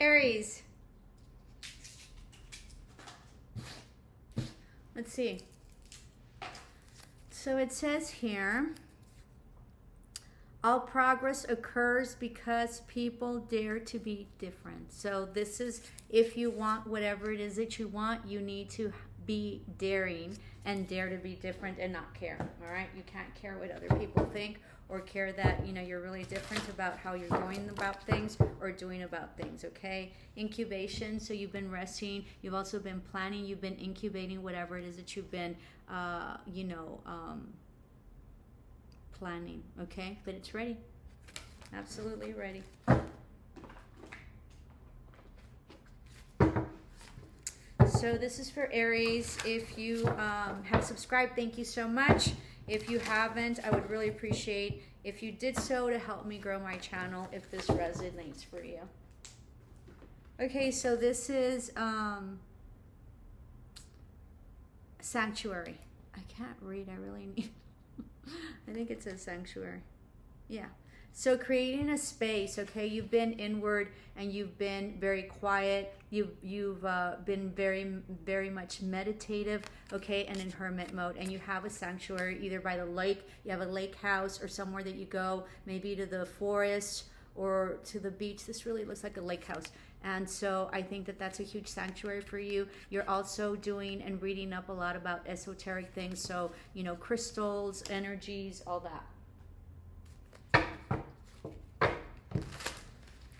Aries. Let's see. So it says here, all progress occurs because people dare to be different. So this is, if you want whatever it is that you want, you need to be daring and dare to be different and not care. All right, you can't care what other people think, or care that you're really different about how you're going about things or doing about things. Okay, incubation. So you've been resting, you've also been planning, you've been incubating whatever it is that you've been planning. Okay, but it's ready, absolutely ready. So this is for Aries. If you have subscribed, thank you so much. If you haven't, I would really appreciate if you did so to help me grow my channel if this resonates for you. Okay, so this is sanctuary. I can't read, I really need I think it says sanctuary. Yeah. So creating a space, okay? You've been inward and you've been very quiet. You've been very much meditative, okay, and in hermit mode. And you have a sanctuary either by the lake. You have a lake house or somewhere that you go, maybe to the forest or to the beach. This really looks like a lake house. And so I think that that's a huge sanctuary for you. You're also doing and reading up a lot about esoteric things. So, crystals, energies, all that.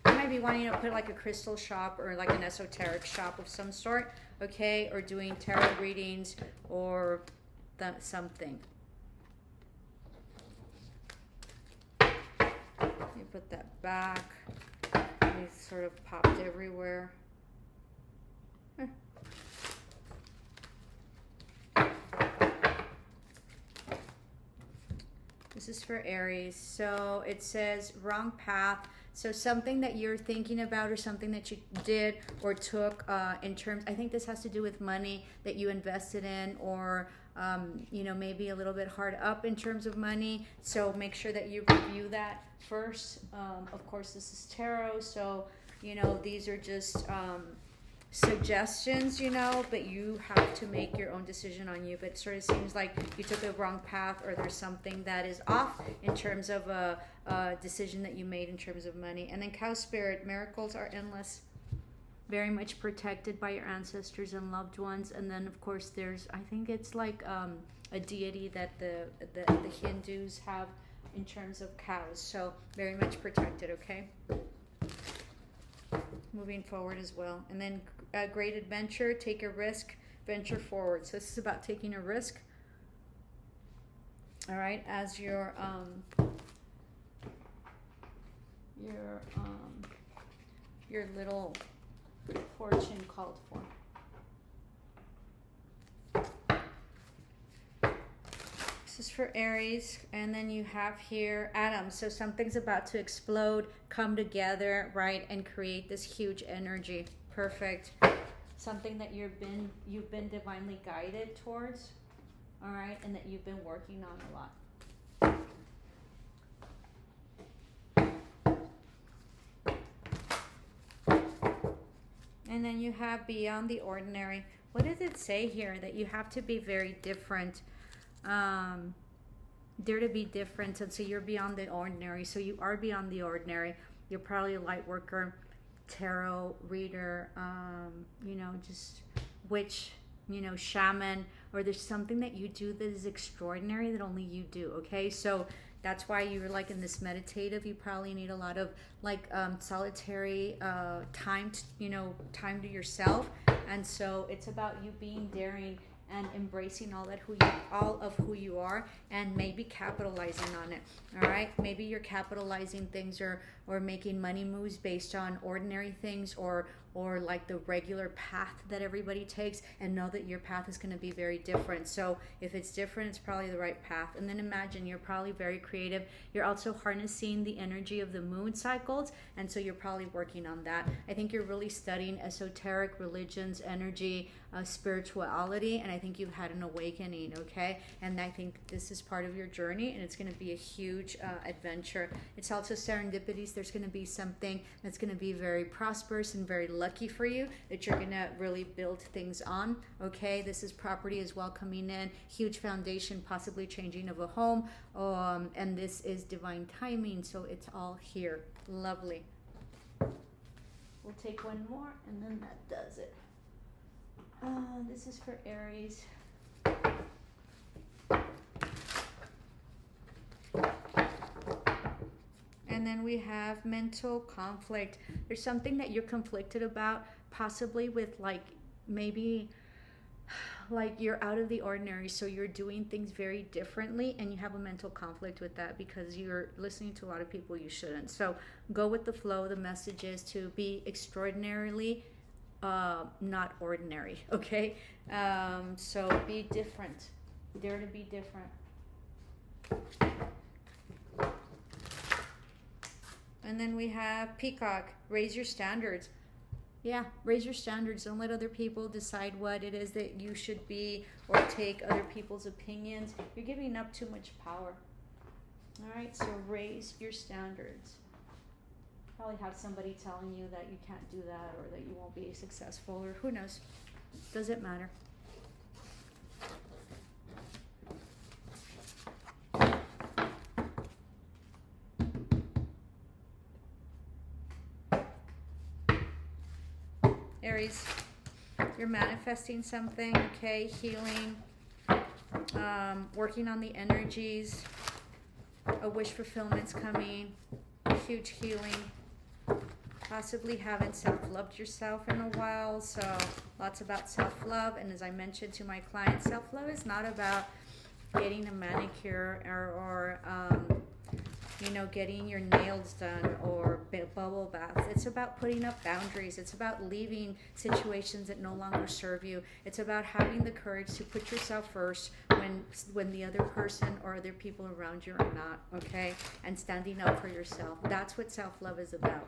You might be wanting to put like a crystal shop or like an esoteric shop of some sort, okay? Or doing tarot readings or something. You put that back. These sort of popped everywhere. This is for Aries. So it says wrong path. So something that you're thinking about or something that you did or took in terms, I think this has to do with money that you invested in, or maybe a little bit hard up in terms of money. So make sure that you review that first. Of course, this is tarot, so these are just suggestions, but you have to make your own decision on you. But it sort of seems like you took a wrong path, or there's something that is off in terms of a decision that you made in terms of money. And then cow spirit, miracles are endless, very much protected by your ancestors and loved ones. And then of course there's, I think it's like a deity that the Hindus have in terms of cows, so very much protected. Okay, moving forward as well. And then a great adventure, take a risk, venture forward. So this is about taking a risk, all right, as your little fortune called for. This is for Aries. And then you have here atoms. So something's about to explode, come together, right, and create this huge energy. Perfect. Something that you've been divinely guided towards, all right, and that you've been working on a lot. And then you have beyond the ordinary. What does it say here? That you have to be very different. Dare to be different. And so you're beyond the ordinary. So you are beyond the ordinary. You're probably a light worker, tarot reader, just witch, shaman, or there's something that you do that is extraordinary that only you do. Okay, so that's why you're like in this meditative. You probably need a lot of like solitary time to yourself. And so it's about you being daring and embracing all of who you are, and maybe capitalizing on it. All right, maybe you're capitalizing things or making money moves based on ordinary things, or or like the regular path that everybody takes, and know that your path is going to be very different. So if it's different, it's probably the right path. And then imagine you're probably very creative. You're also harnessing the energy of the moon cycles, and so you're probably working on that. I think you're really studying esoteric religions, energy, spirituality, and I think you've had an awakening, okay? And I think this is part of your journey, and it's going to be a huge adventure. It's also serendipities. There's going to be something that's going to be very prosperous and very lucky for you that you're going to really build things on, okay? This is property as well coming in, huge foundation, possibly changing of a home, and this is divine timing, so it's all here. Lovely. We'll take one more, and then that does it. This is for Aries. And then we have mental conflict. There's something that you're conflicted about, possibly with like maybe like you're out of the ordinary, so you're doing things very differently, and you have a mental conflict with that because you're listening to a lot of people you shouldn't. So go with the flow. The message is to be extraordinarily not ordinary, okay? So be different. Dare to be different. And then we have Peacock. Raise your standards. Yeah, raise your standards. Don't let other people decide what it is that you should be, or take other people's opinions. You're giving up too much power. All right, so raise your standards. Probably have somebody telling you that you can't do that, or that you won't be successful, or who knows. Doesn't matter. Aries, you're manifesting something, okay? Healing, working on the energies, a wish fulfillment's coming, huge healing, possibly haven't self-loved yourself in a while, so lots about self-love. And as I mentioned to my clients, self-love is not about getting a manicure or you know, getting your nails done or bubble baths. It's about putting up boundaries. It's about leaving situations that no longer serve you. It's about having the courage to put yourself first when the other person or other people around you are not, okay? And standing up for yourself. That's what self-love is about.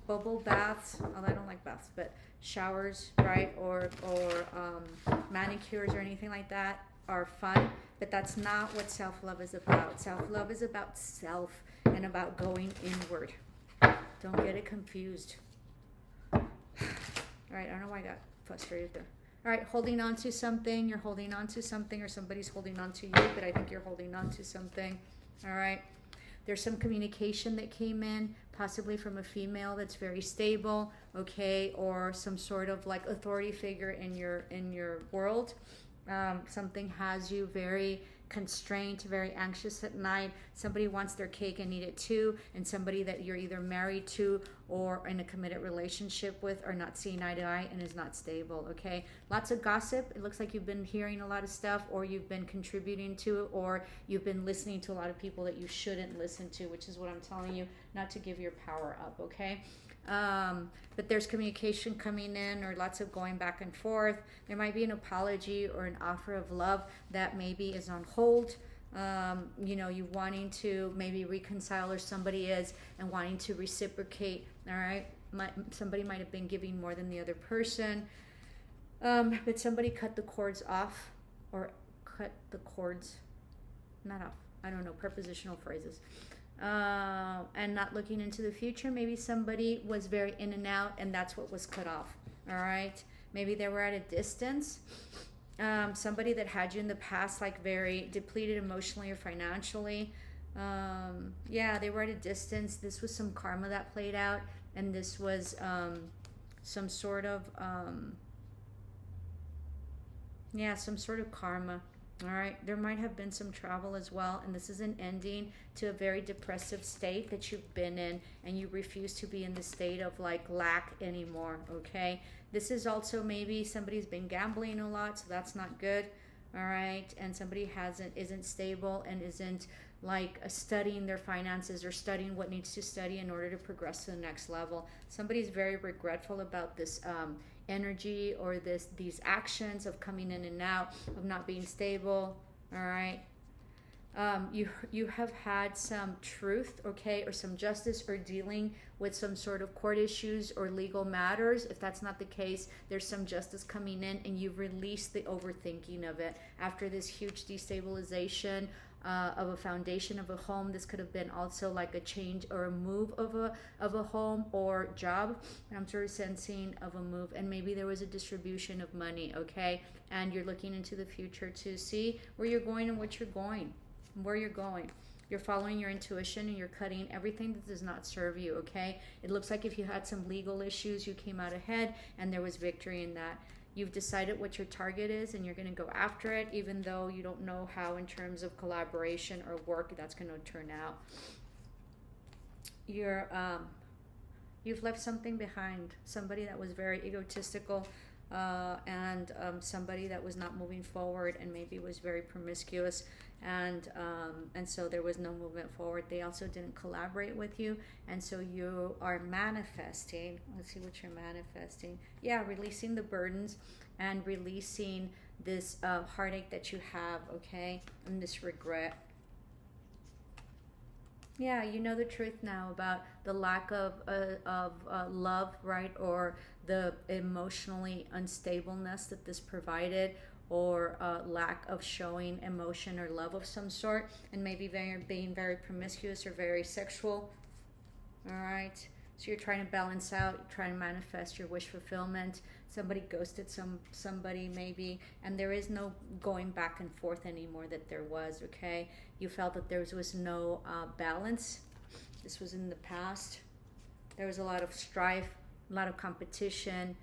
Bubble baths, although I don't like baths, but showers, right? Or manicures or anything like that are fun, but that's not what self-love is about. Self-love is about self and about going inward. Don't get it confused. All right, I don't know why I got frustrated there. All right, holding on to something. You're holding on to something, or somebody's holding on to you, but I think you're holding on to something. All right. There's some communication that came in, possibly from a female that's very stable, okay, or some sort of like authority figure in your world. Something has you very constrained, very anxious at night. Somebody wants their cake and eat it too, and somebody that you're either married to or in a committed relationship with are not seeing eye to eye and is not stable, okay? Lots of gossip. It looks like you've been hearing a lot of stuff, or you've been contributing to it, or you've been listening to a lot of people that you shouldn't listen to, which is what I'm telling you, not to give your power up, okay? But there's communication coming in, or lots of going back and forth. There might be an apology or an offer of love that maybe is on hold. You know, you wanting to maybe reconcile, or somebody is, and wanting to reciprocate. All right, somebody might have been giving more than the other person, but somebody cut the cords off, or cut the cords, not off. I don't know, prepositional phrases. And not looking into the future. Maybe somebody was very in and out, and that's what was cut off. All right, maybe they were at a distance. Somebody that had you in the past, like very depleted emotionally or financially. Yeah, they were at a distance. This was some karma that played out, and this was some sort of some sort of karma. All right, there might have been some travel as well, and this is an ending to a very depressive state that you've been in, and you refuse to be in the state of like lack anymore, okay? This is also maybe somebody's been gambling a lot, so that's not good. All right, and somebody isn't stable and isn't like studying their finances or studying what needs to study in order to progress to the next level. Somebody's very regretful about this energy or these actions of coming in and out, of not being stable. All right. You have had some truth, okay, or some justice, or dealing with some sort of court issues or legal matters. If that's not the case, there's some justice coming in, and you've released the overthinking of it after this huge destabilization of a foundation of a home. This could have been also like a change or a move of a home or job. I'm sort of sensing of a move, and maybe there was a distribution of money, okay, and you're looking into the future to see where you're going and what you're going. Where you're going. You're following your intuition, and you're cutting everything that does not serve you, okay? It looks like if you had some legal issues, you came out ahead, and there was victory in that. You've decided what your target is, and you're going to go after it, even though you don't know how, in terms of collaboration or work, that's going to turn out. You've left something behind. Somebody that was very egotistical, and somebody that was not moving forward, and maybe was very promiscuous, and so there was no movement forward. They also didn't collaborate with you, and so you are manifesting. Let's see what you're manifesting. Yeah, releasing the burdens and releasing this heartache that you have, okay, and this regret. Yeah, you know the truth now about the lack of love, right? Or the emotionally unstableness that this provided, or lack of showing emotion or love of some sort, and maybe being very promiscuous or very sexual. All right. So you're trying to balance out, you're trying to manifest your wish fulfillment. Somebody ghosted somebody maybe, and there is no going back and forth anymore that there was, okay? You felt that there was no balance. This was in the past. There was a lot of strife, a lot of competition.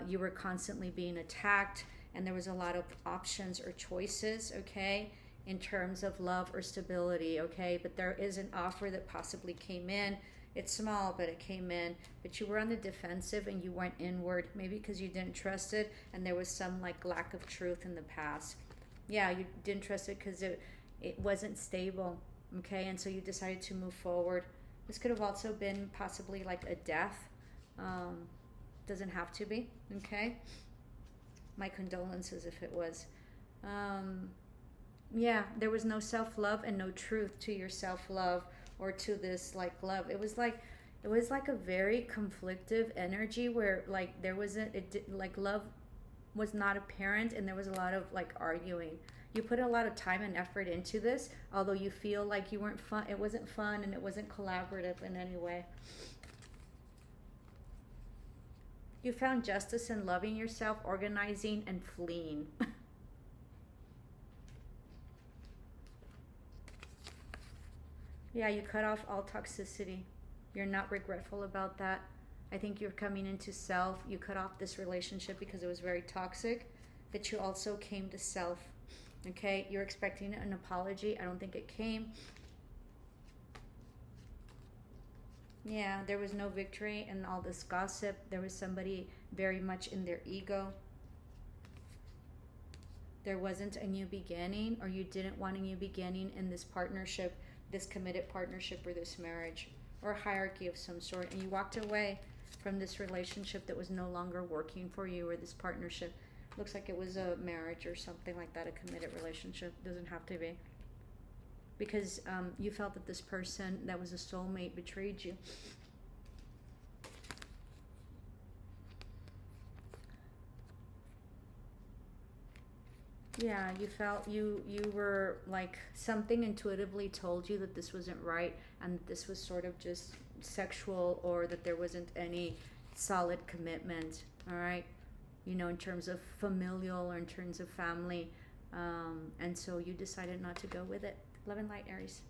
You were constantly being attacked, and there was a lot of options or choices, okay, in terms of love or stability, okay? But there is an offer that possibly came in. It's small, but it came in. But you were on the defensive, and you went inward, maybe because you didn't trust it, and there was some like lack of truth in the past. Yeah, you didn't trust it because it wasn't stable, okay? And so you decided to move forward. This could have also been possibly like a death. Doesn't have to be, okay? My condolences if it was. Yeah, there was no self-love and no truth to your self-love or to this like love. It was like a very conflictive energy where like there wasn't like love was not apparent, and there was a lot of like arguing. You put a lot of time and effort into this, although you feel like you weren't fun. It wasn't fun, and it wasn't collaborative in any way. You found justice in loving yourself, organizing, and fleeing. Yeah, you cut off all toxicity. You're not regretful about that. I think you're coming into self. You cut off this relationship because it was very toxic, but you also came to self. Okay, you're expecting an apology. I don't think it came. Yeah, there was no victory in all this gossip. There was somebody very much in their ego. There wasn't a new beginning, or you didn't want a new beginning in this partnership, this committed partnership, or this marriage, or a hierarchy of some sort, and you walked away from this relationship that was no longer working for you, or this partnership. Looks like it was a marriage or something like that, a committed relationship. Doesn't have to be. Because you felt that this person that was a soulmate betrayed you. Yeah, you felt you were like something intuitively told you that this wasn't right, and that this was sort of just sexual, or that there wasn't any solid commitment, all right? You know, in terms of familial or in terms of family. And so you decided not to go with it. Love and light, Aries.